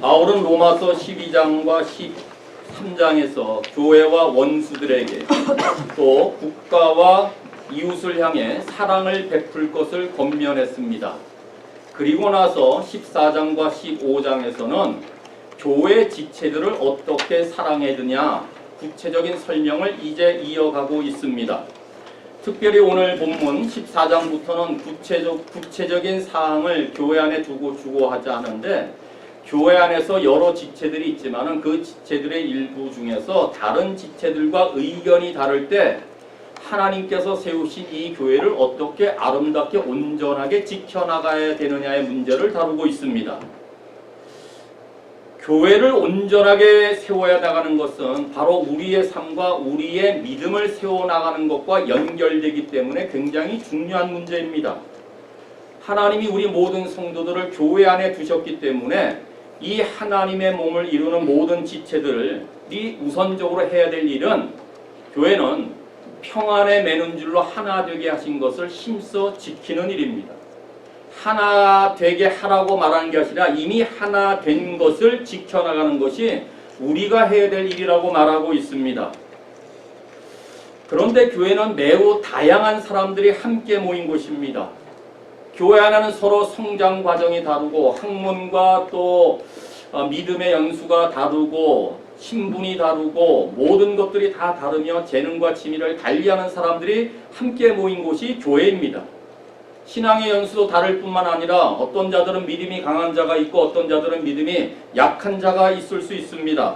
바울은 로마서 12장과 13장에서 교회와 원수들에게 또 국가와 이웃을 향해 사랑을 베풀 것을 권면했습니다. 그리고 나서 14장과 15장에서는 교회 지체들을 어떻게 사랑해야 되냐 구체적인 설명을 이제 이어가고 있습니다. 특별히 오늘 본문 14장부터는 구체적인 사항을 교회 안에 두고 주고하지 않은데 교회 안에서 여러 지체들이 있지만 그 지체들의 일부 중에서 다른 지체들과 의견이 다를 때 하나님께서 세우신 이 교회를 어떻게 아름답게 온전하게 지켜나가야 되느냐의 문제를 다루고 있습니다. 교회를 온전하게 세워야 나가는 것은 바로 우리의 삶과 우리의 믿음을 세워나가는 것과 연결되기 때문에 굉장히 중요한 문제입니다. 하나님이 우리 모든 성도들을 교회 안에 두셨기 때문에 이 하나님의 몸을 이루는 모든 지체들이 우선적으로 해야 될 일은 교회는 평안에 매는 줄로 하나 되게 하신 것을 힘써 지키는 일입니다. 하나 되게 하라고 말하는 게 아니라 이미 하나 된 것을 지켜나가는 것이 우리가 해야 될 일이라고 말하고 있습니다. 그런데 교회는 매우 다양한 사람들이 함께 모인 곳입니다. 교회 안에는 서로 성장 과정이 다르고 학문과 또 믿음의 연수가 다르고 신분이 다르고 모든 것들이 다 다르며 재능과 취미를 달리하는 사람들이 함께 모인 곳이 교회입니다. 신앙의 연수도 다를 뿐만 아니라 어떤 자들은 믿음이 강한 자가 있고 어떤 자들은 믿음이 약한 자가 있을 수 있습니다.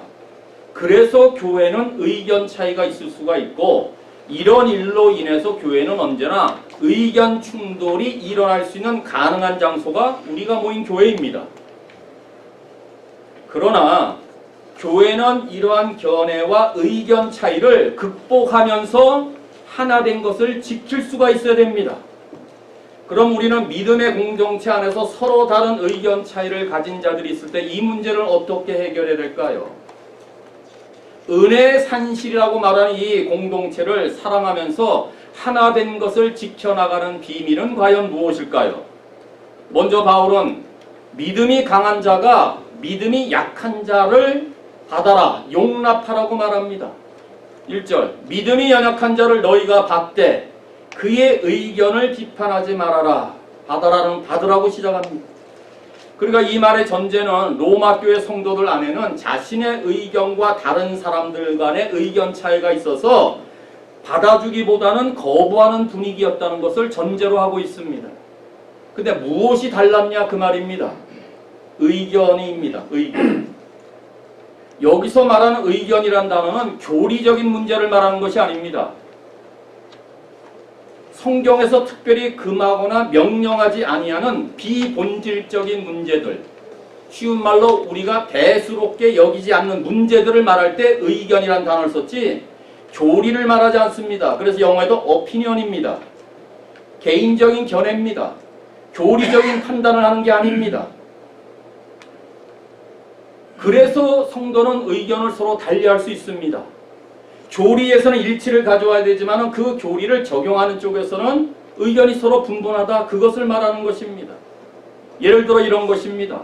그래서 교회는 의견 차이가 있을 수가 있고 이런 일로 인해서 교회는 언제나 의견 충돌이 일어날 수 있는 가능한 장소가 우리가 모인 교회입니다. 그러나 교회는 이러한 견해와 의견 차이를 극복하면서 하나 된 것을 지킬 수가 있어야 됩니다. 그럼 우리는 믿음의 공동체 안에서 서로 다른 의견 차이를 가진 자들이 있을 때 이 문제를 어떻게 해결해야 될까요? 은혜의 산실이라고 말하는 이 공동체를 사랑하면서 하나 된 것을 지켜나가는 비밀은 과연 무엇일까요? 먼저 바울은 믿음이 강한 자가 믿음이 약한 자를 받아라, 용납하라고 말합니다. 1절 믿음이 연약한 자를 너희가 받되 그의 의견을 비판하지 말아라. 받으라고 시작합니다. 그러니까 이 말의 전제는 로마 교회 성도들 안에는 자신의 의견과 다른 사람들 간의 의견 차이가 있어서 받아주기보다는 거부하는 분위기였다는 것을 전제로 하고 있습니다. 근데 무엇이 달랐냐 그 말입니다. 의견입니다. 의견. 여기서 말하는 의견이란 단어는 교리적인 문제를 말하는 것이 아닙니다. 성경에서 특별히 금하거나 명령하지 아니하는 비본질적인 문제들, 쉬운 말로 우리가 대수롭게 여기지 않는 문제들을 말할 때 의견이란 단어를 썼지 교리를 말하지 않습니다. 그래서 영어에도 opinion입니다. 개인적인 견해입니다. 교리적인 판단을 하는 게 아닙니다. 그래서 성도는 의견을 서로 달리할 수 있습니다. 교리에서는 일치를 가져와야 되지만 그 교리를 적용하는 쪽에서는 의견이 서로 분분하다. 그것을 말하는 것입니다. 예를 들어 이런 것입니다.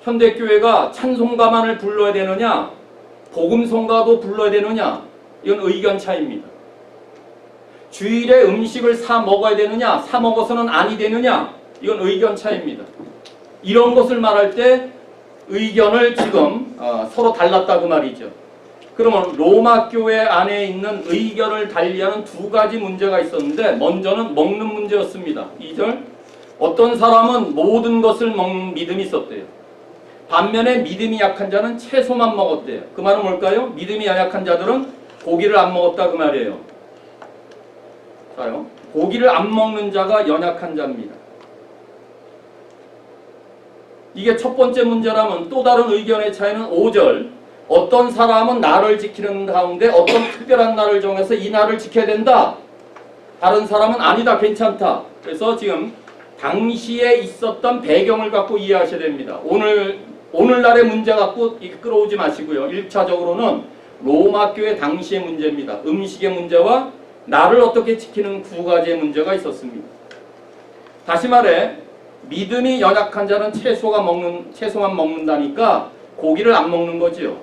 현대교회가 찬송가만을 불러야 되느냐 복음송가도 불러야 되느냐 이건 의견 차이입니다. 주일에 음식을 사 먹어야 되느냐 사 먹어서는 아니 되느냐 이건 의견 차이입니다. 이런 것을 말할 때 의견을 지금 서로 달랐다고 말이죠. 그러면 로마 교회 안에 있는 의견을 달리하는 두 가지 문제가 있었는데 먼저는 먹는 문제였습니다. 2절 어떤 사람은 모든 것을 먹는 믿음이 있었대요. 반면에 믿음이 약한 자는 채소만 먹었대요. 그 말은 뭘까요? 믿음이 연약한 자들은 고기를 안 먹었다 그 말이에요. 자요. 고기를 안 먹는 자가 연약한 자입니다. 이게 첫 번째 문제라면 또 다른 의견의 차이는 5절 어떤 사람은 날을 지키는 가운데 어떤 특별한 날을 정해서 이 날을 지켜야 된다. 다른 사람은 아니다. 괜찮다. 그래서 지금 당시에 있었던 배경을 갖고 이해하셔야 됩니다. 오늘날의 문제 갖고 끌어오지 마시고요. 1차적으로는 로마 교회 당시의 문제입니다. 음식의 문제와 날을 어떻게 지키는 두 가지의 문제가 있었습니다. 다시 말해 믿음이 연약한 자는 채소만 먹는다니까 고기를 안 먹는 거지요.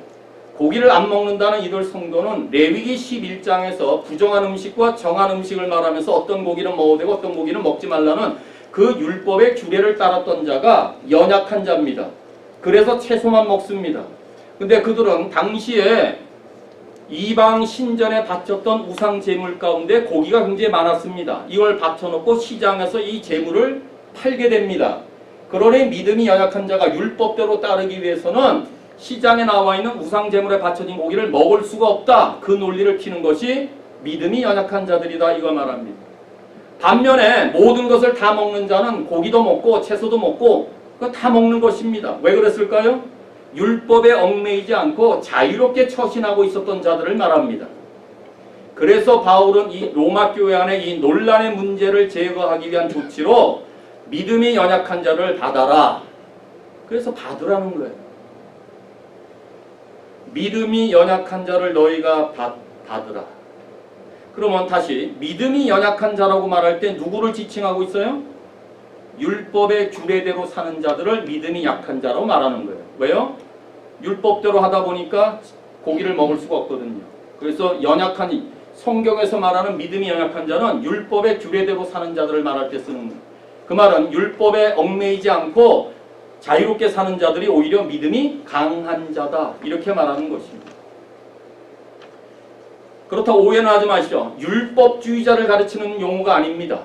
고기를 안 먹는다는 이들 성도는 레위기 11장에서 부정한 음식과 정한 음식을 말하면서 어떤 고기는 먹어도 되고 어떤 고기는 먹지 말라는 그 율법의 규례를 따랐던 자가 연약한 자입니다. 그래서 채소만 먹습니다. 근데 그들은 당시에 이방 신전에 바쳤던 우상 제물 가운데 고기가 굉장히 많았습니다. 이걸 바쳐놓고 시장에서 이 제물을 팔게 됩니다. 그러니 믿음이 연약한 자가 율법대로 따르기 위해서는 시장에 나와 있는 우상 제물에 바쳐진 고기를 먹을 수가 없다. 그 논리를 피는 것이 믿음이 연약한 자들이다. 이걸 말합니다. 반면에 모든 것을 다 먹는 자는 고기도 먹고 채소도 먹고 그거 다 먹는 것입니다. 왜 그랬을까요? 율법에 얽매이지 않고 자유롭게 처신하고 있었던 자들을 말합니다. 그래서 바울은 이 로마 교회 안에 이 논란의 문제를 제거하기 위한 조치로 믿음이 연약한 자를 받아라. 그래서 받으라는 거예요. 믿음이 연약한 자를 너희가 받으라. 그러면 다시 믿음이 연약한 자라고 말할 때 누구를 지칭하고 있어요? 율법의 규례대로 사는 자들을 믿음이 약한 자라고 말하는 거예요. 왜요? 율법대로 하다 보니까 고기를 먹을 수가 없거든요. 그래서 연약한 성경에서 말하는 믿음이 연약한 자는 율법의 규례대로 사는 자들을 말할 때 쓰는 거예요. 그 말은 율법에 얽매이지 않고 자유롭게 사는 자들이 오히려 믿음이 강한 자다. 이렇게 말하는 것입니다. 그렇다고 오해는 하지 마시죠. 율법주의자를 가르치는 용어가 아닙니다.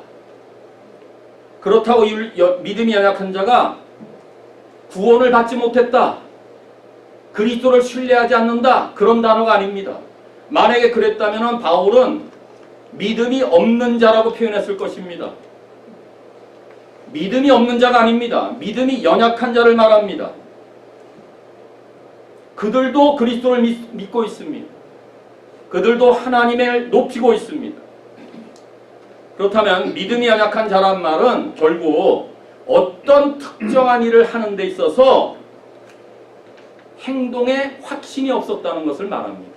그렇다고 믿음이 연약한 자가 구원을 받지 못했다. 그리스도를 신뢰하지 않는다. 그런 단어가 아닙니다. 만약에 그랬다면 바울은 믿음이 없는 자라고 표현했을 것입니다. 믿음이 없는 자가 아닙니다. 믿음이 연약한 자를 말합니다. 그들도 그리스도를 믿고 있습니다. 그들도 하나님을 높이고 있습니다. 그렇다면 믿음이 연약한 자란 말은 결국 어떤 특정한 일을 하는 데 있어서 행동에 확신이 없었다는 것을 말합니다.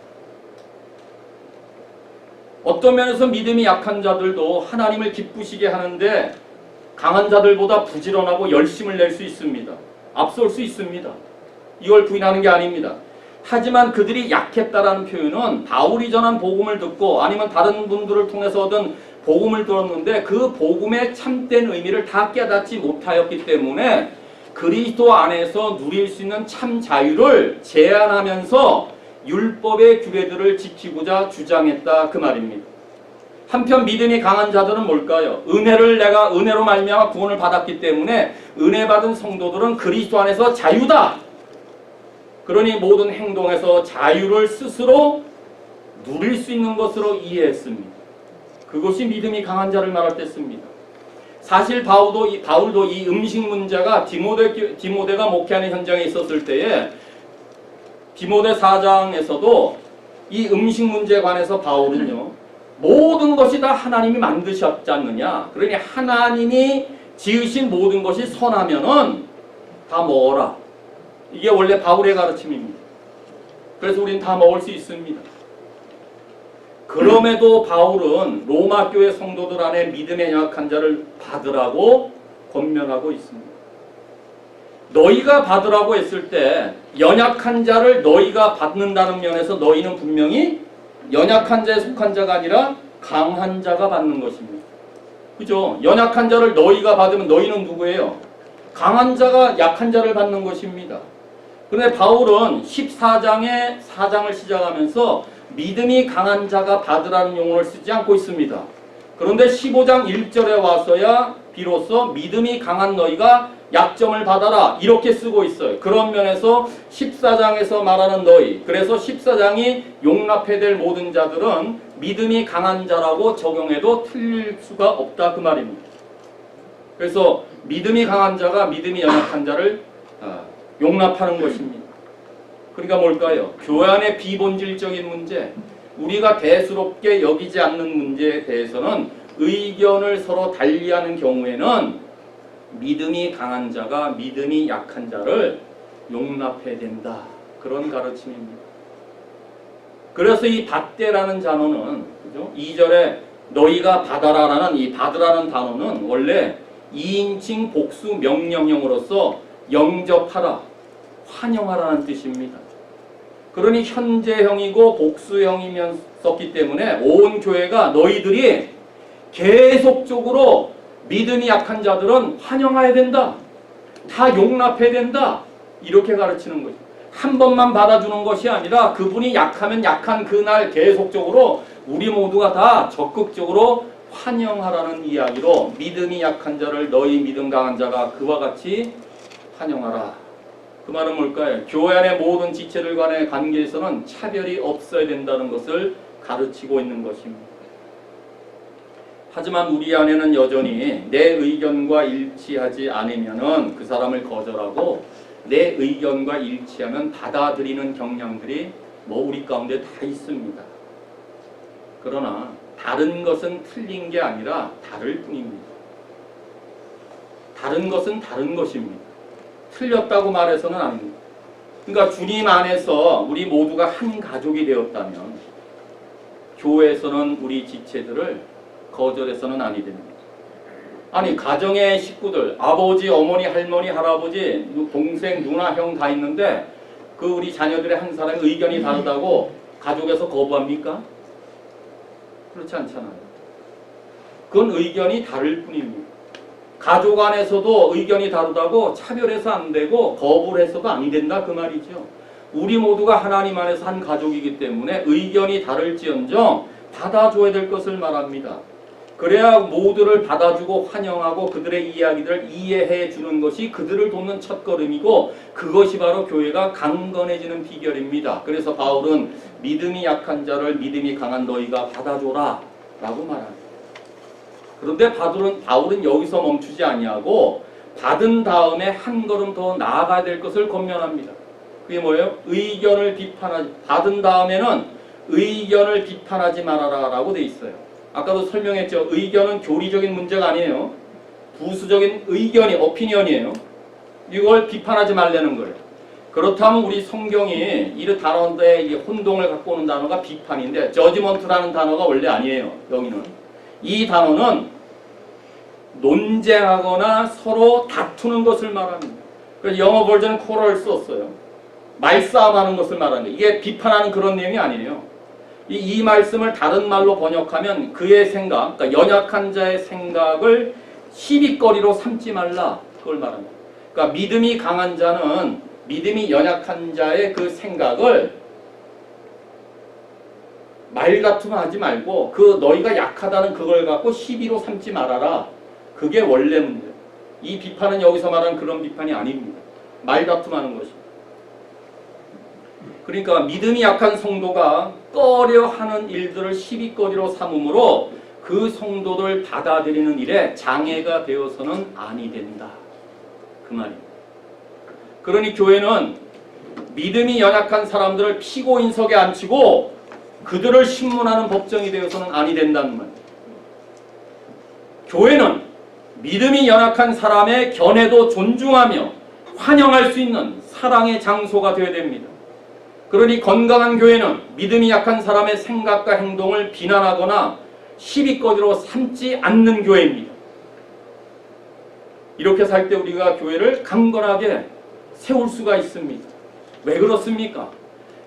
어떤 면에서 믿음이 약한 자들도 하나님을 기쁘시게 하는데 강한 자들보다 부지런하고 열심을 낼 수 있습니다. 앞설 수 있습니다. 이걸 부인하는 게 아닙니다. 하지만 그들이 약했다라는 표현은 바울이 전한 복음을 듣고 아니면 다른 분들을 통해서 얻은 복음을 들었는데 그 복음의 참된 의미를 다 깨닫지 못하였기 때문에 그리스도 안에서 누릴 수 있는 참 자유를 제한하면서 율법의 규례들을 지키고자 주장했다. 그 말입니다. 한편 믿음이 강한 자들은 뭘까요? 내가 은혜로 말미암아 구원을 받았기 때문에 은혜 받은 성도들은 그리스도 안에서 자유다. 그러니 모든 행동에서 자유를 스스로 누릴 수 있는 것으로 이해했습니다. 그것이 믿음이 강한 자를 말할 때 씁니다. 사실 바울도 이 음식 문제가 디모데가 목회하는 현장에 있었을 때에 디모데 4장에서도 이 음식 문제에 관해서 바울은요, 모든 것이 다 하나님이 만드셨지 않느냐. 그러니 하나님이 지으신 모든 것이 선하면은 다 먹어라. 이게 원래 바울의 가르침입니다. 그래서 우리는 다 먹을 수 있습니다. 그럼에도 바울은 로마 교회 성도들 안에 믿음에 연약한 자를 받으라고 권면하고 있습니다. 너희가 받으라고 했을 때 연약한 자를 너희가 받는다는 면에서 너희는 분명히 연약한 자에 속한 자가 아니라 강한 자가 받는 것입니다. 그죠? 연약한 자를 너희가 받으면 너희는 누구예요? 강한 자가 약한 자를 받는 것입니다. 그런데 바울은 14장의 4장을 시작하면서 믿음이 강한 자가 받으라는 용어를 쓰지 않고 있습니다. 그런데 15장 1절에 와서야 비로소 믿음이 강한 너희가 약점을 받아라 이렇게 쓰고 있어요. 그런 면에서 14장에서 말하는 너희, 그래서 14장이 용납해야 될 모든 자들은 믿음이 강한 자라고 적용해도 틀릴 수가 없다 그 말입니다. 그래서 믿음이 강한 자가 믿음이 연약한 자를 용납하는 것입니다. 그러니까 뭘까요? 교회 안의 비본질적인 문제, 우리가 대수롭게 여기지 않는 문제에 대해서는 의견을 서로 달리하는 경우에는 믿음이 강한 자가 믿음이 약한 자를 용납해야 된다. 그런 가르침입니다. 그래서 이 받되라는 단어는, 그죠? 2절에 너희가 받아라라는 이 받으라는 단어는 원래 2인칭 복수 명령형으로서 영접하라, 환영하라는 뜻입니다. 그러니 현재형이고 복수형이었기 때문에 온 교회가 너희들이 계속적으로 믿음이 약한 자들은 환영해야 된다, 다 용납해야 된다, 이렇게 가르치는 거죠. 한 번만 받아주는 것이 아니라 그분이 약하면 약한 그날 계속적으로 우리 모두가 다 적극적으로 환영하라는 이야기로 믿음이 약한 자를 너희 믿음 강한 자가 그와 같이 환영하라. 그 말은 뭘까요? 교회 안의 모든 지체들 간의 관계에서는 차별이 없어야 된다는 것을 가르치고 있는 것입니다. 하지만 우리 안에는 여전히 내 의견과 일치하지 않으면은 그 사람을 거절하고 내 의견과 일치하면 받아들이는 경향들이 우리 가운데 다 있습니다. 그러나 다른 것은 틀린 게 아니라 다를 뿐입니다. 다른 것은 다른 것입니다. 틀렸다고 말해서는 아닙니다. 그러니까 주님 안에서 우리 모두가 한 가족이 되었다면 교회에서는 우리 지체들을 거절해서는 아니 됩니다. 아니 가정의 식구들, 아버지, 어머니, 할머니, 할아버지, 동생, 누나, 형 다 있는데 그 우리 자녀들의 한 사람의 의견이 다르다고 가족에서 거부합니까? 그렇지 않잖아요. 그건 의견이 다를 뿐입니다. 가족 안에서도 의견이 다르다고 차별해서 안 되고 거부를 해서도 아니 된다 그 말이죠. 우리 모두가 하나님 안에서 한 가족이기 때문에 의견이 다를지언정 받아줘야 될 것을 말합니다. 그래야 모두를 받아주고 환영하고 그들의 이야기들을 이해해 주는 것이 그들을 돕는 첫걸음이고 그것이 바로 교회가 강건해지는 비결입니다. 그래서 바울은 믿음이 약한 자를 믿음이 강한 너희가 받아줘라 라고 말합니다. 그런데 바울은 여기서 멈추지 아니하고 받은 다음에 한 걸음 더 나아가야 될 것을 권면합니다. 그게 뭐예요? 받은 다음에는 의견을 비판하지 말아라 라고 돼 있어요. 아까도 설명했죠. 의견은 교리적인 문제가 아니에요. 부수적인 의견이 오피니언이에요. 이걸 비판하지 말라는 거예요. 그렇다면 우리 성경이 이 단어의 혼동을 갖고 오는 단어가 비판인데 저지먼트라는 단어가 원래 아니에요. 여기는 이 단어는 논쟁하거나 서로 다투는 것을 말합니다. 그래서 영어 버전은 코럴 썼어요. 말싸움하는 것을 말하는데 이게 비판하는 그런 내용이 아니에요. 이 말씀을 다른 말로 번역하면 그의 생각, 그러니까 연약한 자의 생각을 시비거리로 삼지 말라 그걸 말합니다. 그러니까 믿음이 강한 자는 믿음이 연약한 자의 그 생각을 말다툼하지 말고 그 너희가 약하다는 그걸 갖고 시비로 삼지 말아라. 그게 원래 문제예요. 이 비판은 여기서 말하는 그런 비판이 아닙니다. 말다툼하는 것입니다. 그러니까 믿음이 약한 성도가 꺼려하는 일들을 시비거리로 삼음으로 그 성도들 받아들이는 일에 장애가 되어서는 아니 된다. 그 말입니다. 그러니 교회는 믿음이 연약한 사람들을 피고인석에 앉히고 그들을 신문하는 법정이 되어서는 아니 된다는 말입니다. 교회는 믿음이 연약한 사람의 견해도 존중하며 환영할 수 있는 사랑의 장소가 되어야 됩니다. 그러니 건강한 교회는 믿음이 약한 사람의 생각과 행동을 비난하거나 시비거리로 삼지 않는 교회입니다. 이렇게 살 때 우리가 교회를 강건하게 세울 수가 있습니다. 왜 그렇습니까?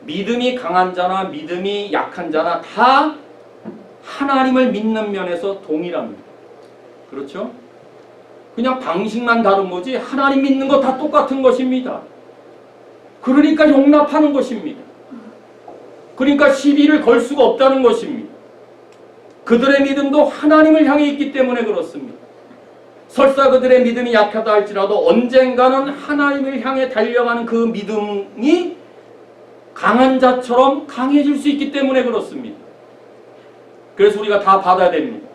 믿음이 강한 자나 믿음이 약한 자나 다 하나님을 믿는 면에서 동일합니다. 그렇죠? 그냥 방식만 다른 거지 하나님 믿는 거 다 똑같은 것입니다. 그러니까 용납하는 것입니다. 그러니까 시비를 걸 수가 없다는 것입니다. 그들의 믿음도 하나님을 향해 있기 때문에 그렇습니다. 설사 그들의 믿음이 약하다 할지라도 언젠가는 하나님을 향해 달려가는 그 믿음이 강한 자처럼 강해질 수 있기 때문에 그렇습니다. 그래서 우리가 다 받아야 됩니다.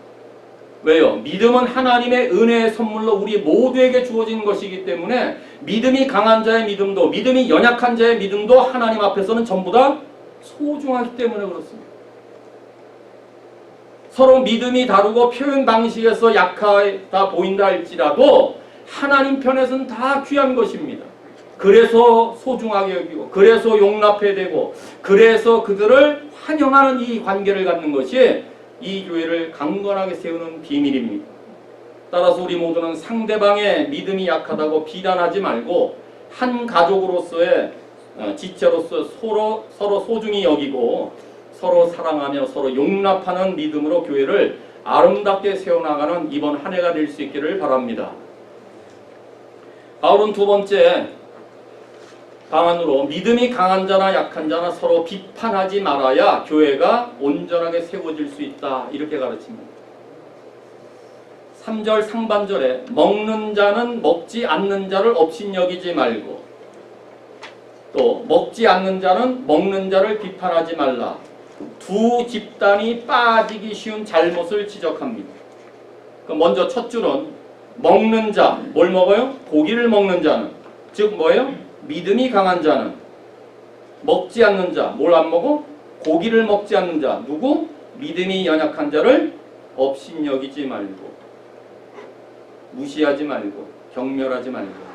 왜요? 믿음은 하나님의 은혜의 선물로 우리 모두에게 주어진 것이기 때문에 믿음이 강한 자의 믿음도 믿음이 연약한 자의 믿음도 하나님 앞에서는 전부 다 소중하기 때문에 그렇습니다. 서로 믿음이 다르고 표현 방식에서 약하다 보인다 할지라도 하나님 편에서는 다 귀한 것입니다. 그래서 소중하게 여기고 그래서 용납해야 되고 그래서 그들을 환영하는 이 관계를 갖는 것이 이 교회를 강건하게 세우는 비밀입니다. 따라서 우리 모두는 상대방의 믿음이 약하다고 비난하지 말고 한 가족으로서의 지체로서 서로 소중히 여기고 서로 사랑하며 서로 용납하는 믿음으로 교회를 아름답게 세워나가는 이번 한 해가 될 수 있기를 바랍니다. 바울은 두 번째 방안으로 믿음이 강한 자나 약한 자나 서로 비판하지 말아야 교회가 온전하게 세워질 수 있다 이렇게 가르칩니다. 3절 상반절에 먹는 자는 먹지 않는 자를 업신여기지 말고 또 먹지 않는 자는 먹는 자를 비판하지 말라. 두 집단이 빠지기 쉬운 잘못을 지적합니다. 먼저 첫 줄은 먹는 자, 뭘 먹어요? 고기를 먹는 자는 즉 뭐예요? 믿음이 강한 자는 먹지 않는 자, 뭘 안 먹어? 고기를 먹지 않는 자, 누구? 믿음이 연약한 자를 업신여기지 말고 무시하지 말고 경멸하지 말고.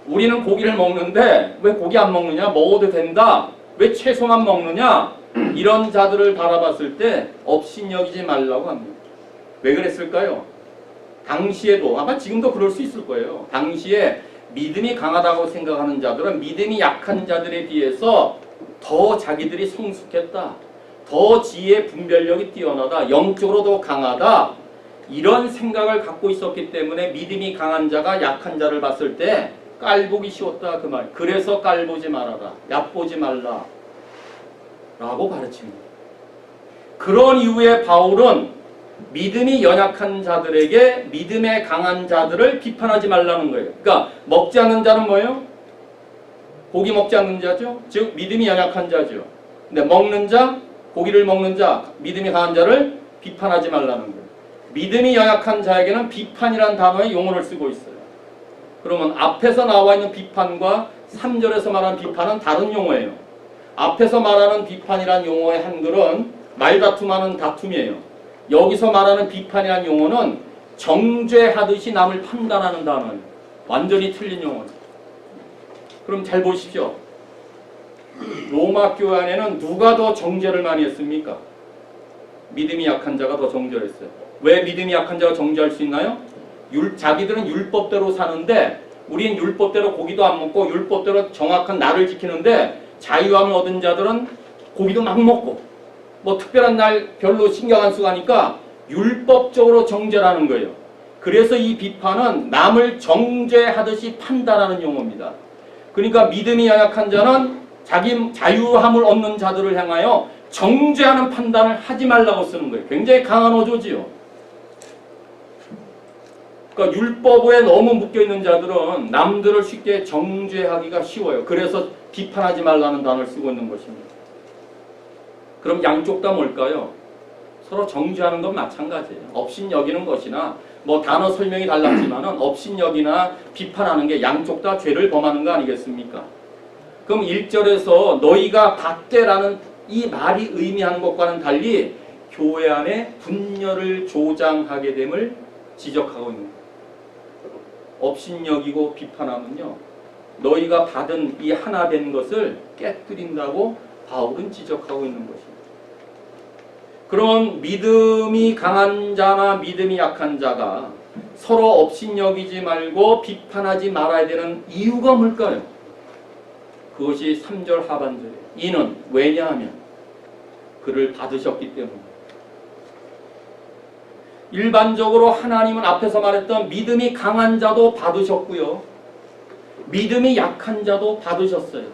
우리는 고기를 먹는데 왜 고기 안 먹느냐? 먹어도 된다. 왜 채소만 먹느냐? 이런 자들을 바라봤을 때 업신여기지 말라고 합니다. 왜 그랬을까요? 당시에도 아마 지금도 그럴 수 있을 거예요. 당시에 믿음이 강하다고 생각하는 자들은 믿음이 약한 자들에 비해서 더 자기들이 성숙했다. 더 지혜 분별력이 뛰어나다. 영적으로 더 강하다. 이런 생각을 갖고 있었기 때문에 믿음이 강한 자가 약한 자를 봤을 때 깔보기 쉬웠다 그 말. 그래서 깔보지 말아라. 얕보지 말라. 라고 가르칩니다. 그런 이후에 바울은 믿음이 연약한 자들에게 믿음에 강한 자들을 비판하지 말라는 거예요. 그러니까 먹지 않는 자는 뭐예요? 고기 먹지 않는 자죠. 즉 믿음이 연약한 자죠. 근데 먹는 자, 고기를 먹는 자, 믿음이 강한 자를 비판하지 말라는 거예요. 믿음이 연약한 자에게는 비판이라는 단어의 용어를 쓰고 있어요. 그러면 앞에서 나와 있는 비판과 3절에서 말하는 비판은 다른 용어예요. 앞에서 말하는 비판이라는 용어의 한글은 말다툼하는 다툼이에요. 여기서 말하는 비판이라는 용어는 정죄하듯이 남을 판단하는 단어예요. 완전히 틀린 용어예요. 그럼 잘 보십시오. 로마 교회 안에는 누가 더 정죄를 많이 했습니까? 믿음이 약한 자가 더 정죄를 했어요. 왜 믿음이 약한 자가 정죄할 수 있나요? 자기들은 율법대로 사는데 우리는 율법대로 고기도 안 먹고 율법대로 정확한 날을 지키는데 자유함을 얻은 자들은 고기도 막 먹고 뭐 특별한 날 별로 신경 안 쓰고 하니까 율법적으로 정죄라는 거예요. 그래서 이 비판은 남을 정죄하듯이 판단하는 용어입니다. 그러니까 믿음이 연약한 자는 자기 자유함을 얻는 자들을 향하여 정죄하는 판단을 하지 말라고 쓰는 거예요. 굉장히 강한 어조지요. 그러니까 율법에 너무 묶여있는 자들은 남들을 쉽게 정죄하기가 쉬워요. 그래서 비판하지 말라는 단어를 쓰고 있는 것입니다. 그럼 양쪽 다 뭘까요? 서로 정죄하는 건 마찬가지예요. 업신여기는 것이나 뭐 단어 설명이 달랐지만은 업신여기나 비판하는 게 양쪽 다 죄를 범하는 거 아니겠습니까? 그럼 1절에서 너희가 받되라는 이 말이 의미하는 것과는 달리 교회 안에 분열을 조장하게 됨을 지적하고 있는 거예요. 업신여기고 비판하면요, 너희가 받은 이 하나 된 것을 깨뜨린다고 바울은 지적하고 있는 것입니다. 그런 믿음이 강한 자나 믿음이 약한 자가 서로 업신여기지 말고 비판하지 말아야 되는 이유가 뭘까요? 그것이 3절 하반절이에요. 이는 왜냐하면 그를 받으셨기 때문에. 일반적으로 하나님은 앞에서 말했던 믿음이 강한 자도 받으셨고요, 믿음이 약한 자도 받으셨어요.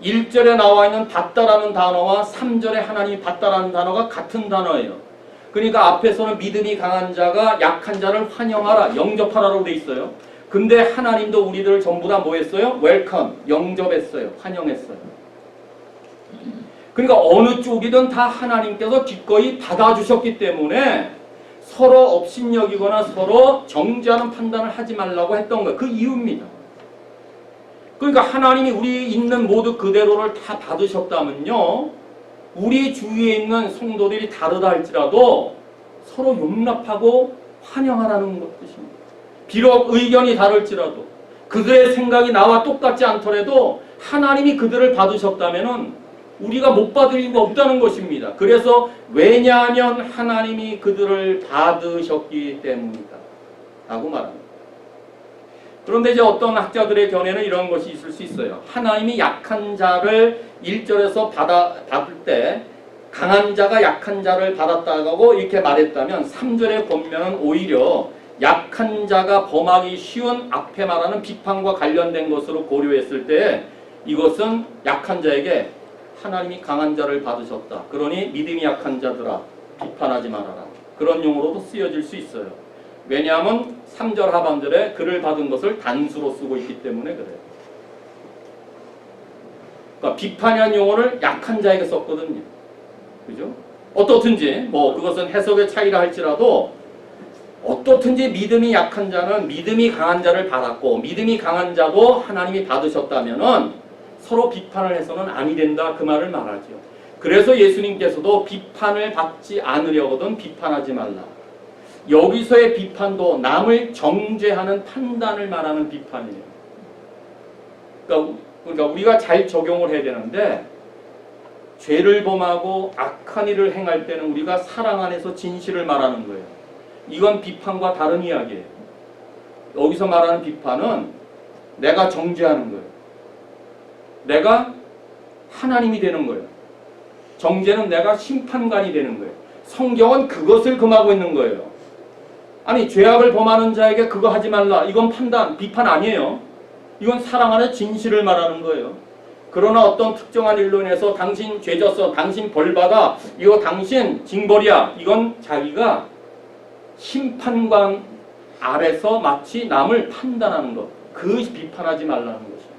1절에 나와 있는 받다라는 단어와 3절에 하나님이 받다라는 단어가 같은 단어예요. 그러니까 앞에서는 믿음이 강한 자가 약한 자를 환영하라, 영접하라라고 돼 있어요. 근데 하나님도 우리들을 전부 다 뭐 했어요? 웰컴, 영접했어요. 환영했어요. 그러니까 어느 쪽이든 다 하나님께서 기꺼이 받아주셨기 때문에 서로 업신여기거나 서로 정죄하는 판단을 하지 말라고 했던 거예요. 그 이유입니다. 그러니까 하나님이 우리 있는 모두 그대로를 다 받으셨다면요, 우리 주위에 있는 성도들이 다르다 할지라도 서로 용납하고 환영하라는 것입니다. 비록 의견이 다를지라도 그들의 생각이 나와 똑같지 않더라도 하나님이 그들을 받으셨다면 우리가 못 받을 이유가 없다는 것입니다. 그래서 왜냐하면 하나님이 그들을 받으셨기 때문이다. 라고 말합니다. 그런데 이제 어떤 학자들의 견해는 이런 것이 있을 수 있어요. 하나님이 약한 자를 1절에서 받을 때 강한 자가 약한 자를 받았다고 이렇게 말했다면 3절의 권면은 오히려 약한 자가 범하기 쉬운 앞에 말하는 비판과 관련된 것으로 고려했을 때 이것은 약한 자에게 하나님이 강한 자를 받으셨다. 그러니 믿음이 약한 자들아 비판하지 말아라. 그런 용어로도 쓰여질 수 있어요. 왜냐하면 3절 하반절에 그를 받은 것을 단수로 쓰고 있기 때문에 그래요. 그러니까 비판이라는 용어를 약한 자에게 썼거든요. 그죠? 어떻든지 뭐 그것은 해석의 차이라 할지라도 어떻든지 믿음이 약한 자는 믿음이 강한 자를 받았고 믿음이 강한 자도 하나님이 받으셨다면은 서로 비판을 해서는 아니 된다 그 말을 말하죠. 그래서 예수님께서도 비판을 받지 않으려거든 비판하지 말라. 여기서의 비판도 남을 정죄하는 판단을 말하는 비판이에요. 그러니까 우리가 잘 적용을 해야 되는데 죄를 범하고 악한 일을 행할 때는 우리가 사랑 안에서 진실을 말하는 거예요. 이건 비판과 다른 이야기예요. 여기서 말하는 비판은 내가 정죄하는 거예요. 내가 하나님이 되는 거예요. 정죄는 내가 심판관이 되는 거예요. 성경은 그것을 금하고 있는 거예요. 아니 죄악을 범하는 자에게 그거 하지 말라. 이건 판단, 비판 아니에요. 이건 사랑 안에 진실을 말하는 거예요. 그러나 어떤 특정한 일로 인해서 당신 죄졌어, 당신 벌받아, 이거 당신 징벌이야. 이건 자기가 심판관 아래서 마치 남을 판단하는 것. 그 비판하지 말라는 것이에요.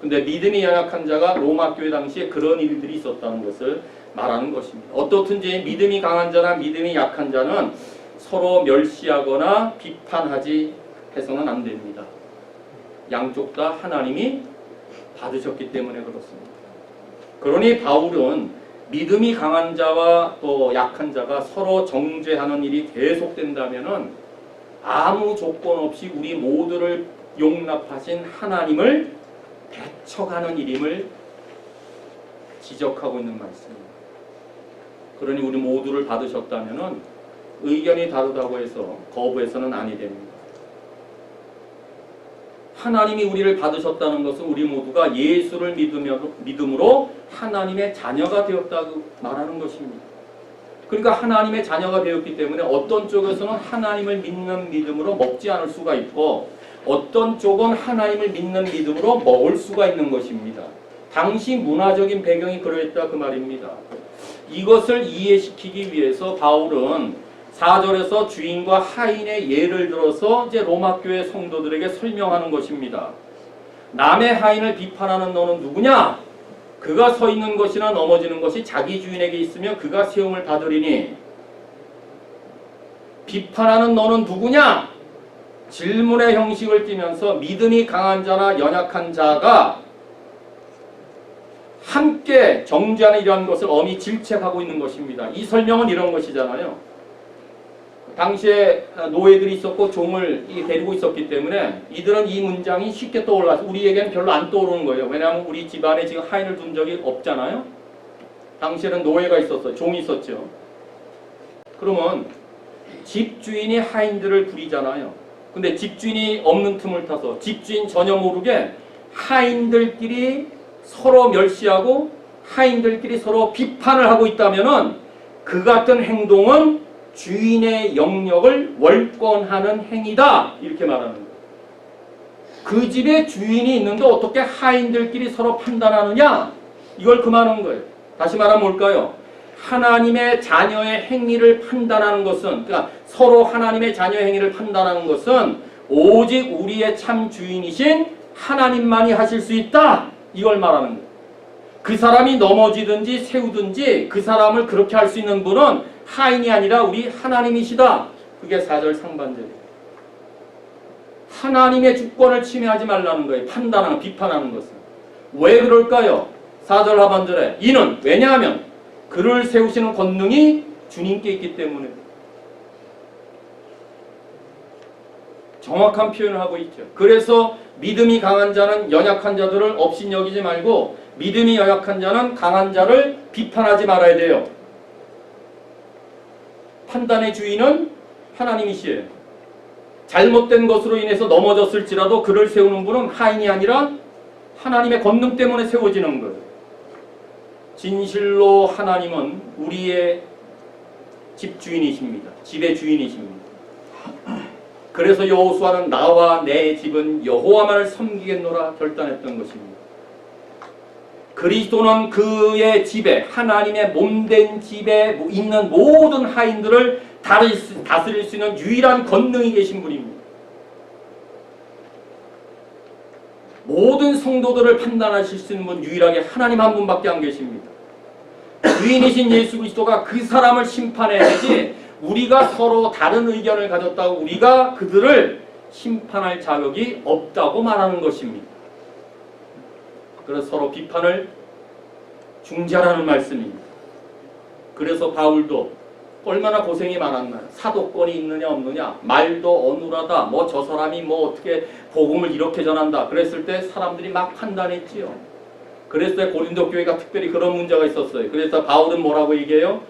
근데 믿음이 연약한 자가 로마 교회 당시에 그런 일들이 있었다는 것을 말하는 것입니다. 어떻든지 믿음이 강한 자나 믿음이 약한 자는 서로 멸시하거나 비판하지 해서는 안 됩니다. 양쪽 다 하나님이 받으셨기 때문에 그렇습니다. 그러니 바울은 믿음이 강한 자와 또 약한 자가 서로 정죄하는 일이 계속된다면은 아무 조건 없이 우리 모두를 용납하신 하나님을 배척하는 일임을 지적하고 있는 말씀입니다. 그러니 우리 모두를 받으셨다면은 의견이 다르다고 해서 거부해서는 아니 됩니다. 하나님이 우리를 받으셨다는 것은 우리 모두가 예수를 믿음으로 하나님의 자녀가 되었다고 말하는 것입니다. 그러니까 하나님의 자녀가 되었기 때문에 어떤 쪽에서는 하나님을 믿는 믿음으로 먹지 않을 수가 있고 어떤 쪽은 하나님을 믿는 믿음으로 먹을 수가 있는 것입니다. 당시 문화적인 배경이 그러했다 그 말입니다. 이것을 이해시키기 위해서 바울은 4절에서 주인과 하인의 예를 들어서 이제 로마 교회 성도들에게 설명하는 것입니다. 남의 하인을 비판하는 너는 누구냐? 그가 서 있는 것이나 넘어지는 것이 자기 주인에게 있으면 그가 세움을 받으리니 비판하는 너는 누구냐? 질문의 형식을 띠면서 믿음이 강한 자나 연약한 자가 함께 정죄하는 이러한 것을 엄히 질책하고 있는 것입니다. 이 설명은 이런 것이잖아요. 당시에 노예들이 있었고 종을 데리고 있었기 때문에 이들은 이 문장이 쉽게 떠올라서 우리에게는 별로 안 떠오르는 거예요. 왜냐하면 우리 집안에 지금 하인을 둔 적이 없잖아요. 당시에는 노예가 있었어요. 종이 있었죠. 그러면 집주인이 하인들을 부리잖아요. 근데 집주인이 없는 틈을 타서 집주인 전혀 모르게 하인들끼리 서로 멸시하고 하인들끼리 서로 비판을 하고 있다면은 그 같은 행동은 주인의 영역을 월권하는 행위다 이렇게 말하는 거예요. 그 집에 주인이 있는데 어떻게 하인들끼리 서로 판단하느냐 이걸 금하는 거예요. 다시 말하면 뭘까요? 하나님의 자녀의 행위를 판단하는 것은 그러니까 서로 하나님의 자녀의 행위를 판단하는 것은 오직 우리의 참 주인이신 하나님만이 하실 수 있다 이걸 말하는 거예요. 그 사람이 넘어지든지 세우든지 그 사람을 그렇게 할 수 있는 분은 하인이 아니라 우리 하나님이시다. 그게 4절 상반절이에요. 하나님의 주권을 침해하지 말라는 거예요. 판단하는, 비판하는 것은. 왜 그럴까요? 4절 하반절에 이는 왜냐하면 그를 세우시는 권능이 주님께 있기 때문에 정확한 표현을 하고 있죠. 그래서 믿음이 강한 자는 연약한 자들을 업신여기지 말고 믿음이 연약한 자는 강한 자를 비판하지 말아야 돼요. 판단의 주인은 하나님이시에요. 잘못된 것으로 인해서 넘어졌을지라도 그를 세우는 분은 하인이 아니라 하나님의 권능 때문에 세워지는 거예요. 진실로 하나님은 우리의 집주인이십니다. 집의 주인이십니다. 그래서 여호수아는 나와 내 집은 여호와만을 섬기겠노라 결단했던 것입니다. 그리스도는 그의 집에, 하나님의 몸된 집에 있는 모든 하인들을 다스릴 수 있는 유일한 권능이 계신 분입니다. 모든 성도들을 판단하실 수 있는 분 유일하게 하나님 한 분밖에 안 계십니다. 주인이신 예수 그리스도가 그 사람을 심판해야지 우리가 서로 다른 의견을 가졌다고 우리가 그들을 심판할 자격이 없다고 말하는 것입니다. 그래서 서로 비판을 중재하라는 말씀입니다. 그래서 바울도 얼마나 고생이 많았나요? 사도권이 있느냐 없느냐, 말도 어눌하다, 뭐 저 사람이 뭐 어떻게 복음을 이렇게 전한다 그랬을 때 사람들이 막 판단했지요. 그랬을 때 고린도 교회가 특별히 그런 문제가 있었어요. 그래서 바울은 뭐라고 얘기해요?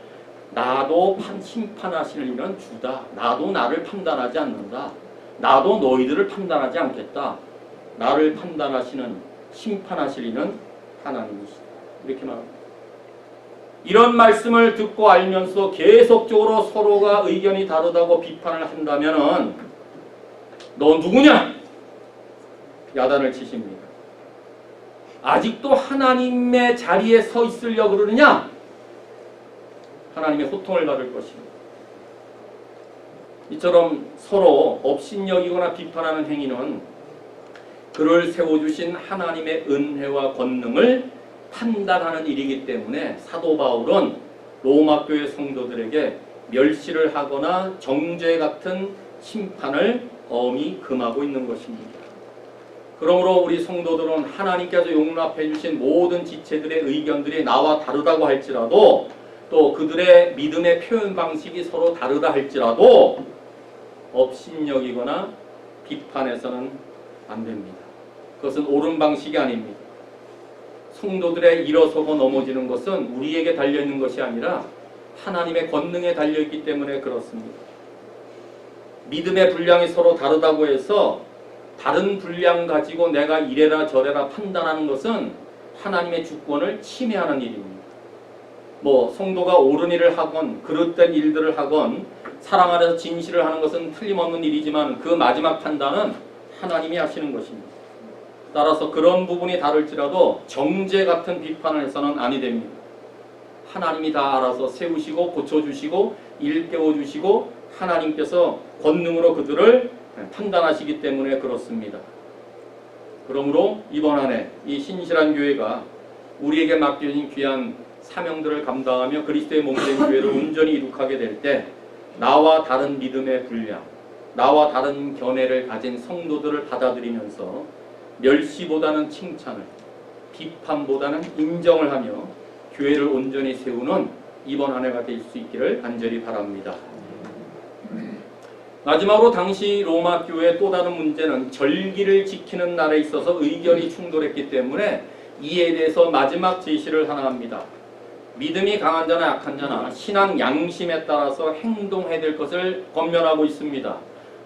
나도 심판하시는 이는 주다. 나도 나를 판단하지 않는다. 나도 너희들을 판단하지 않겠다. 나를 판단하시는, 심판하실 이는 하나님이시다. 이렇게 말합니다. 이런 말씀을 듣고 알면서 계속적으로 서로가 의견이 다르다고 비판을 한다면은 너 누구냐? 야단을 치십니다. 아직도 하나님의 자리에 서 있으려고 그러느냐? 하나님의 호통을 받을 것입니다. 이처럼 서로 업신여기거나 비판하는 행위는 그를 세워주신 하나님의 은혜와 권능을 판단하는 일이기 때문에 사도 바울은 로마 교회 성도들에게 멸시를 하거나 정죄 같은 심판을 엄히 금하고 있는 것입니다. 그러므로 우리 성도들은 하나님께서 용납해 주신 모든 지체들의 의견들이 나와 다르다고 할지라도 또 그들의 믿음의 표현 방식이 서로 다르다 할지라도 업신여기거나 비판해서는 안 됩니다. 그것은 옳은 방식이 아닙니다. 성도들의 일어서고 넘어지는 것은 우리에게 달려있는 것이 아니라 하나님의 권능에 달려있기 때문에 그렇습니다. 믿음의 분량이 서로 다르다고 해서 다른 분량 가지고 내가 이래라 저래라 판단하는 것은 하나님의 주권을 침해하는 일입니다. 뭐 성도가 옳은 일을 하건 그릇된 일들을 하건 사랑 안에서 진실을 하는 것은 틀림없는 일이지만 그 마지막 판단은 하나님이 하시는 것입니다. 따라서 그런 부분이 다를지라도 정죄 같은 비판을 해서는 아니 됩니다. 하나님이 다 알아서 세우시고 고쳐주시고 일깨워주시고 하나님께서 권능으로 그들을 판단하시기 때문에 그렇습니다. 그러므로 이번 한 해 이 신실한 교회가 우리에게 맡겨진 귀한 사명들을 감당하며 그리스도의 몸된 교회를 온전히 이룩하게 될 때 나와 다른 믿음의 분량, 나와 다른 견해를 가진 성도들을 받아들이면서 멸시보다는 칭찬을, 비판보다는 인정을 하며 교회를 온전히 세우는 이번 한 해가 될 수 있기를 간절히 바랍니다. 마지막으로 당시 로마 교회의 또 다른 문제는 절기를 지키는 날에 있어서 의견이 충돌했기 때문에 이에 대해서 마지막 제시를 하나 합니다. 믿음이 강한 자나 약한 자나 신앙 양심에 따라서 행동해야 될 것을 권면하고 있습니다.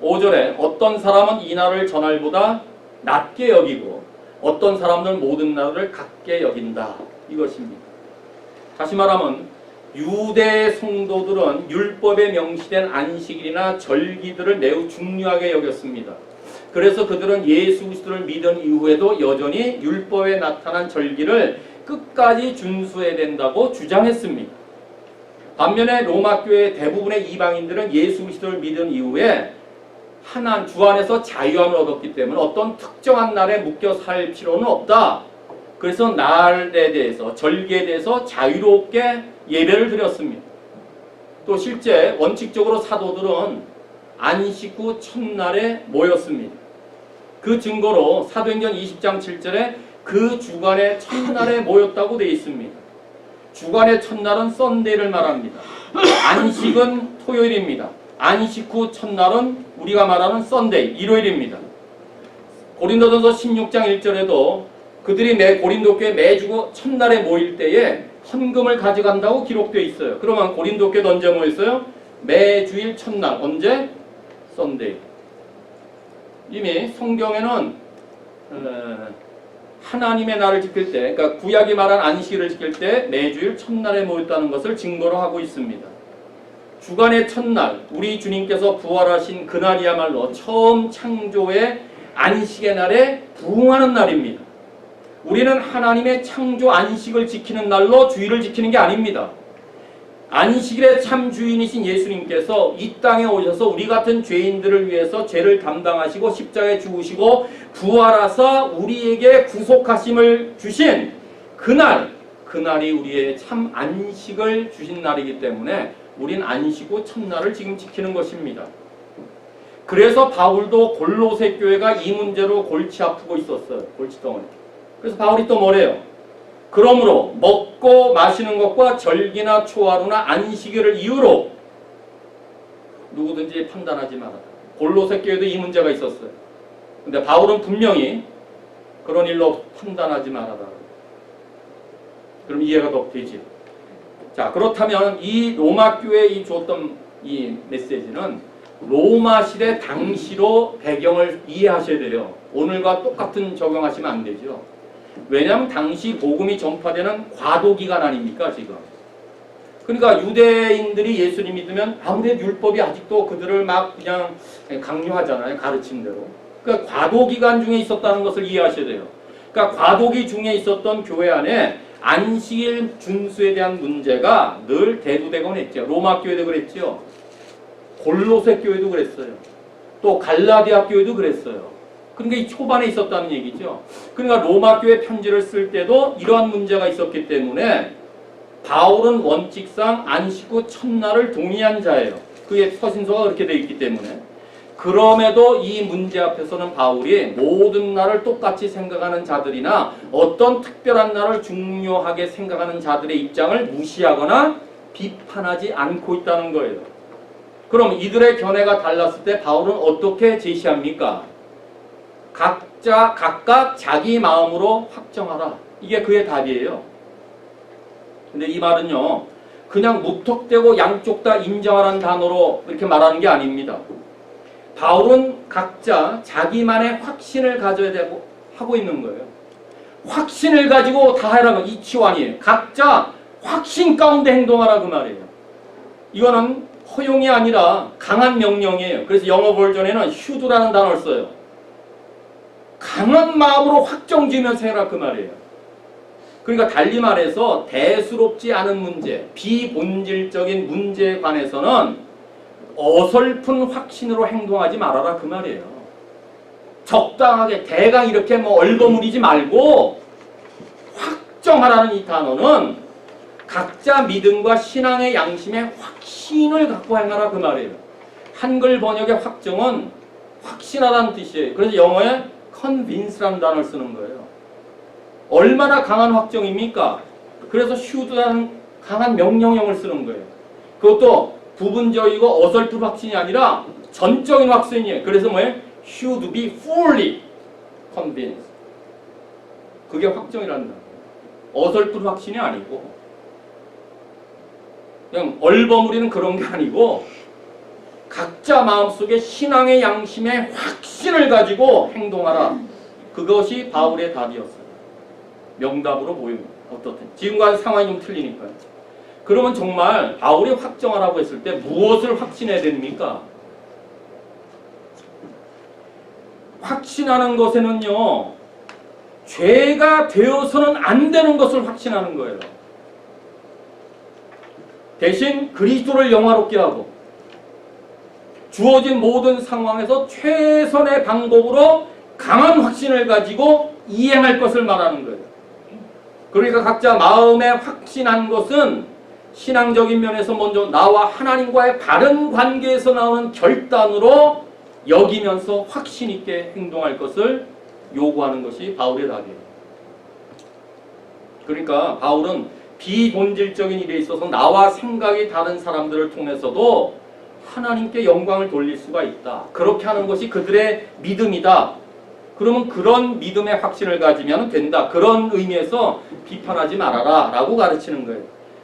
5절에 어떤 사람은 이 날을 전날보다 낮게 여기고 어떤 사람들은 모든 날을 같게 여긴다. 이것입니다. 다시 말하면 유대 성도들은 율법에 명시된 안식일이나 절기들을 매우 중요하게 여겼습니다. 그래서 그들은 예수 그리스도를 믿은 이후에도 여전히 율법에 나타난 절기를 끝까지 준수해야 된다고 주장했습니다. 반면에 로마 교회 대부분의 이방인들은 예수 그리스도를 믿은 이후에 주 안에서 자유함을 얻었기 때문에 어떤 특정한 날에 묶여 살 필요는 없다. 그래서 날에 대해서 절기에 대해서 자유롭게 예배를 드렸습니다. 또 실제 원칙적으로 사도들은 안식 후 첫날에 모였습니다. 그 증거로 사도행전 20장 7절에 그 주간의 첫날에 모였다고 되어 있습니다. 주간의 첫날은 썬데이를 말합니다. 안식은 토요일입니다. 안식 후 첫날은 우리가 말하는 썬데이, 일요일입니다. 고린도전서 16장 1절에도 그들이 고린도 교회 매주 첫날에 모일 때에 헌금을 가져간다고 기록되어 있어요. 그러면 고린도 교회 언제 모였어요? 매주일 첫날. 언제? 썬데이. 이미 성경에는 하나님의 날을 지킬 때, 그러니까 구약이 말한 안식일을 지킬 때 매주일 첫날에 모였다는 것을 증거로 하고 있습니다. 주간의 첫날, 우리 주님께서 부활하신 그날이야말로 처음 창조의 안식의 날에 부응하는 날입니다. 우리는 하나님의 창조 안식을 지키는 날로 주일을 지키는 게 아닙니다. 안식일의 참 주인이신 예수님께서 이 땅에 오셔서 우리 같은 죄인들을 위해서 죄를 담당하시고 십자가에 죽으시고 부활하사 우리에게 구속하심을 주신 그날이 우리의 참 안식을 주신 날이기 때문에 우린 안식 후 첫날을 지금 지키는 것입니다. 그래서 바울도 골로새 교회가 이 문제로 골치 아프고 있었어요. 골치덩어리. 그래서 바울이 또 뭐래요? 그러므로 먹고 마시는 것과 절기나 초하루나 안식일을 이유로 누구든지 판단하지 말아라. 골로새 교회도 이 문제가 있었어요. 근데 바울은 분명히 그런 일로 판단하지 말아라. 그럼 이해가 더 되지요. 자, 그렇다면 이 로마 교회에 이 줬던 이 메시지는 로마 시대 당시로 배경을 이해하셔야 돼요. 오늘과 똑같은 적용하시면 안 되죠. 왜냐하면 당시 복음이 전파되는 과도기간 아닙니까 지금. 그러니까 유대인들이 예수님 믿으면 아무래도 율법이 아직도 그들을 막 그냥 강요하잖아요. 가르친 대로. 그러니까 과도기간 중에 있었다는 것을 이해하셔야 돼요. 그러니까 과도기 중에 있었던 교회 안에 안식일 준수에 대한 문제가 늘 대두되곤 했죠. 로마 교회도 그랬죠. 골로새 교회도 그랬어요. 또 갈라디아 교회도 그랬어요. 그러니까 이 초반에 있었다는 얘기죠. 그러니까 로마 교회 편지를 쓸 때도 이러한 문제가 있었기 때문에 바울은 원칙상 안식 후 첫날을 동의한 자예요. 그의 서신서가 그렇게 되어 있기 때문에. 그럼에도 이 문제 앞에서는 바울이 모든 날을 똑같이 생각하는 자들이나 어떤 특별한 날을 중요하게 생각하는 자들의 입장을 무시하거나 비판하지 않고 있다는 거예요. 그럼 이들의 견해가 달랐을 때 바울은 어떻게 제시합니까? 각각 자기 마음으로 확정하라. 이게 그의 답이에요. 근데 이 말은요, 그냥 무턱대고 양쪽 다 인정하라는 단어로 이렇게 말하는 게 아닙니다. 바울은 각자 자기만의 확신을 가져야 되고 하고 있는 거예요. 확신을 가지고 다 하라는 이치완이에요. 각자 확신 가운데 행동하라 그 말이에요. 이거는 허용이 아니라 강한 명령이에요. 그래서 영어 버전에는 should라는 단어를 써요. 강한 마음으로 확정지으면서 해라 그 말이에요. 그러니까 달리 말해서 대수롭지 않은 문제, 비본질적인 문제에 관해서는 어설픈 확신으로 행동하지 말아라 그 말이에요. 적당하게 대강 이렇게 뭐 얼버무리지 말고 확정하라는 이 단어는 각자 믿음과 신앙의 양심에 확신을 갖고 행하라 그 말이에요. 한글 번역의 확정은 확신하다는 뜻이에요. 그래서 영어에 convince라는 단어를 쓰는 거예요. 얼마나 강한 확정입니까? 그래서 should라는 강한 명령형을 쓰는 거예요. 그것도 부분적이고 어설픈 확신이 아니라 전적인 확신이에요. 그래서 뭐예요? should be fully convinced. 그게 확정이라는 거예요. 어설픈 확신이 아니고 그냥 얼버무리는 그런 게 아니고 각자 마음속에 신앙의 양심에 확신을 가지고 행동하라. 그것이 바울의 답이었어요. 명답으로 보입니다. 어떻든 지금과 상황이 좀 틀리니까요. 그러면 정말 바울이 확정하라고 했을 때 무엇을 확신해야 됩니까? 확신하는 것에는요, 죄가 되어서는 안 되는 것을 확신하는 거예요. 대신 그리스도를 영화롭게 하고 주어진 모든 상황에서 최선의 방법으로 강한 확신을 가지고 이행할 것을 말하는 거예요. 그러니까 각자 마음에 확신한 것은 신앙적인 면에서 먼저 나와 하나님과의 바른 관계에서 나오는 결단으로 여기면서 확신 있게 행동할 것을 요구하는 것이 바울의 답이에요. 그러니까 바울은 비본질적인 일에 있어서 나와 생각이 다른 사람들을 통해서도 하나님께 영광을 돌릴 수가 있다. 그렇게 하는 것이 그들의 믿음이다. 그러면 그런 믿음의 확신을 가지면 된다. 그런 의미에서 비판하지 말아라 라고 가르치는 거예요.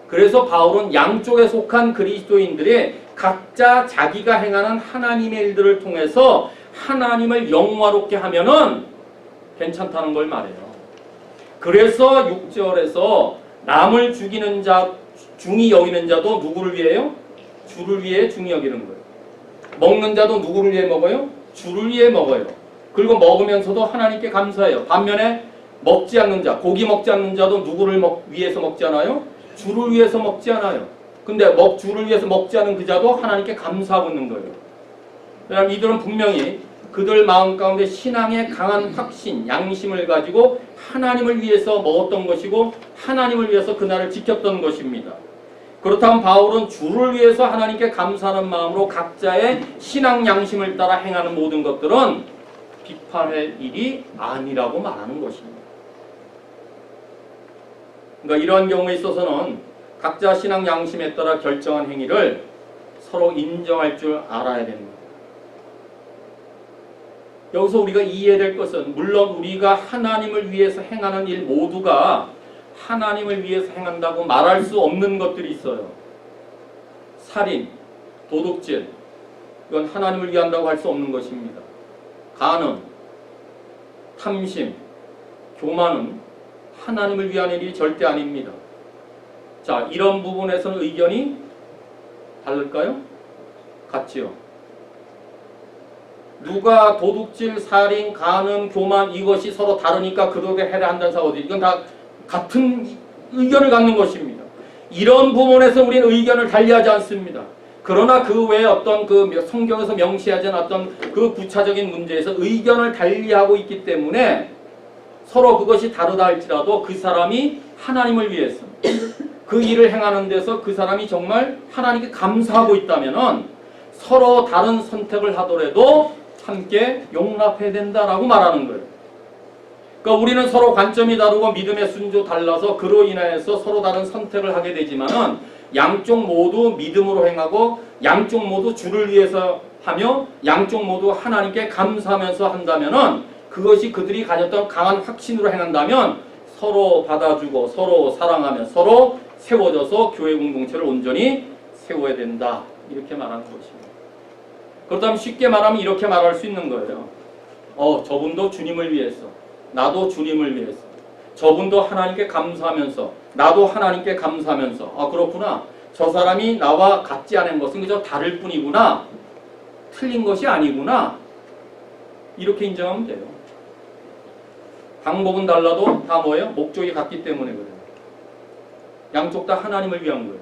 그래서 바울은 양쪽에 속한 그리스도인들이 각자 자기가 행하는 하나님의 일들을 통해서 하나님을 영화롭게 하면은 괜찮다는 걸 말해요. 그래서 6절에서 남을 죽이는 자, 중히 여기는 자도 누구를 위해요? 주를 위해 중히 여기는 거예요. 먹는 자도 누구를 위해 먹어요? 주를 위해 먹어요. 그리고 먹으면서도 하나님께 감사해요. 반면에 먹지 않는 자, 고기 먹지 않는 자도 누구를 위해서 먹지 않아요? 주를 위해서 먹지 않아요. 근데 주를 위해서 먹지 않은 그 자도 하나님께 감사하고 있는 거예요. 왜냐하면 이들은 분명히 그들 마음 가운데 신앙의 강한 확신, 양심을 가지고 하나님을 위해서 먹었던 것이고 하나님을 위해서 그날을 지켰던 것입니다. 그렇다면 바울은 주를 위해서 하나님께 감사하는 마음으로 각자의 신앙 양심을 따라 행하는 모든 것들은 비판할 일이 아니라고 말하는 것입니다. 그러니까 이러한 경우에 있어서는 각자 신앙 양심에 따라 결정한 행위를 서로 인정할 줄 알아야 됩니다. 여기서 우리가 이해될 것은 물론 우리가 하나님을 위해서 행하는 일 모두가 하나님을 위해서 행한다고 말할 수 없는 것들이 있어요. 살인, 도둑질, 이건 하나님을 위한다고 할 수 없는 것입니다. 간음, 탐심, 교만은 하나님을 위한 일이 절대 아닙니다. 자, 이런 부분에서는 의견이 다를까요? 같지요. 누가 도둑질, 살인, 간음, 교만 이것이 서로 다르니까 그들에게 해야 한다는 사고들 이건 다 같은 의견을 갖는 것입니다. 이런 부분에서 우리는 의견을 달리하지 않습니다. 그러나 그 외에 어떤 그 성경에서 명시하지 않은 어떤 그 구체적인 문제에서 의견을 달리하고 있기 때문에 서로 그것이 다르다 할지라도 그 사람이 하나님을 위해서 그 일을 행하는 데서 그 사람이 정말 하나님께 감사하고 있다면은 서로 다른 선택을 하더라도 함께 용납해야 된다라고 말하는 거예요. 그러니까 우리는 서로 관점이 다르고 믿음의 순조 달라서 그로 인하여서 서로 다른 선택을 하게 되지만은 양쪽 모두 믿음으로 행하고 양쪽 모두 주를 위해서 하며 양쪽 모두 하나님께 감사하면서 한다면은 그것이 그들이 가졌던 강한 확신으로 행한다면 서로 받아주고 서로 사랑하며 서로 세워져서 교회 공동체를 온전히 세워야 된다. 이렇게 말하는 것입니다. 그렇다면 쉽게 말하면 이렇게 말할 수 있는 거예요. 저분도 주님을 위해서, 나도 주님을 위해서. 저분도 하나님께 감사하면서, 나도 하나님께 감사하면서. 그렇구나. 저 사람이 나와 같지 않은 것은 그저 다를 뿐이구나. 틀린 것이 아니구나. 이렇게 인정하면 돼요. 방법은 달라도 다 뭐예요? 목적이 같기 때문에 그래요. 양쪽 다 하나님을 위한 거예요.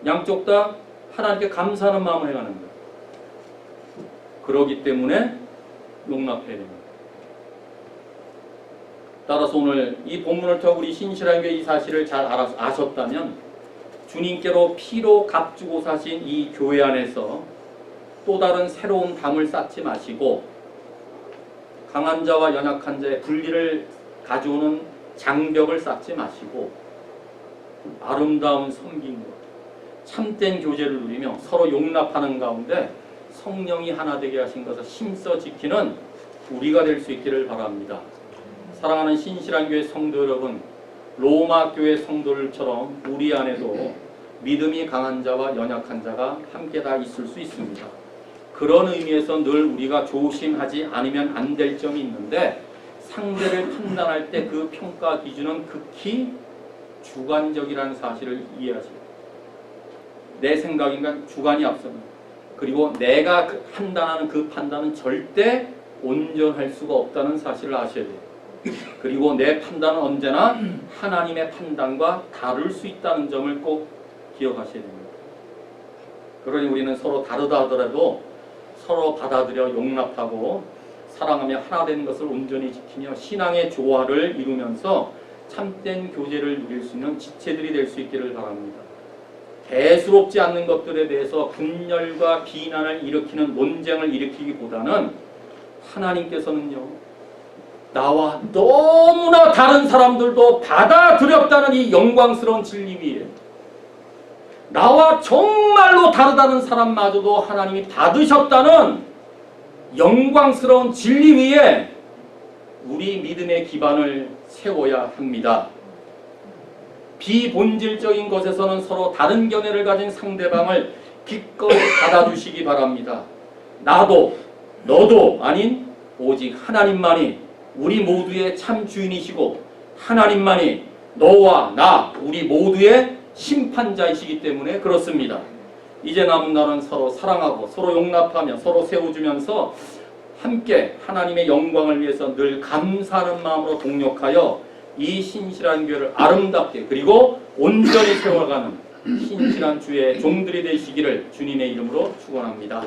양쪽 다 하나님께 감사하는 마음을 행하는 거예요. 그러기 때문에 용납해야 됩니다. 따라서 오늘 이 본문을 통해 우리 신실하게 이 사실을 잘 아셨다면 주님께로 피로 값주고 사신 이 교회 안에서 또 다른 새로운 담을 쌓지 마시고 강한 자와 연약한 자의 분리를 가져오는 장벽을 쌓지 마시고 아름다운 섬김과 참된 교제를 누리며 서로 용납하는 가운데 성령이 하나 되게 하신 것을 힘써 지키는 우리가 될 수 있기를 바랍니다. 사랑하는 신실한 교회 성도 여러분, 로마 교회 성도들처럼 우리 안에도 믿음이 강한 자와 연약한 자가 함께 다 있을 수 있습니다. 그런 의미에서 늘 우리가 조심하지 않으면 안 될 점이 있는데 상대를 판단할 때 그 평가 기준은 극히 주관적이라는 사실을 이해하시고 내 생각인가 주관이 앞섭니다. 그리고 내가 판단하는 그 판단은 절대 온전할 수가 없다는 사실을 아셔야 돼요. 그리고 내 판단은 언제나 하나님의 판단과 다를 수 있다는 점을 꼭 기억하셔야 됩니다. 그러니 우리는 서로 다르다 하더라도 서로 받아들여 용납하고 사랑하며 하나 되는 것을 온전히 지키며 신앙의 조화를 이루면서 참된 교제를 누릴 수 있는 지체들이 될 수 있기를 바랍니다. 대수롭지 않는 것들에 대해서 분열과 비난을 일으키는 논쟁을 일으키기보다는 하나님께서는요, 나와 너무나 다른 사람들도 받아들였다는 이 영광스러운 진리 위에 나와 정말로 다르다는 사람마저도 하나님이 받으셨다는 영광스러운 진리 위에 우리 믿음의 기반을 세워야 합니다. 비본질적인 것에서는 서로 다른 견해를 가진 상대방을 기꺼이 받아주시기 바랍니다. 나도 너도 아닌 오직 하나님만이 우리 모두의 참 주인이시고 하나님만이 너와 나 우리 모두의 심판자이시기 때문에 그렇습니다. 이제 남은 날은 서로 사랑하고 서로 용납하며 서로 세워주면서 함께 하나님의 영광을 위해서 늘 감사하는 마음으로 동력하여 이 신실한 교회를 아름답게 그리고 온전히 세워가는 신실한 주의 종들이 되시기를 주님의 이름으로 축원합니다.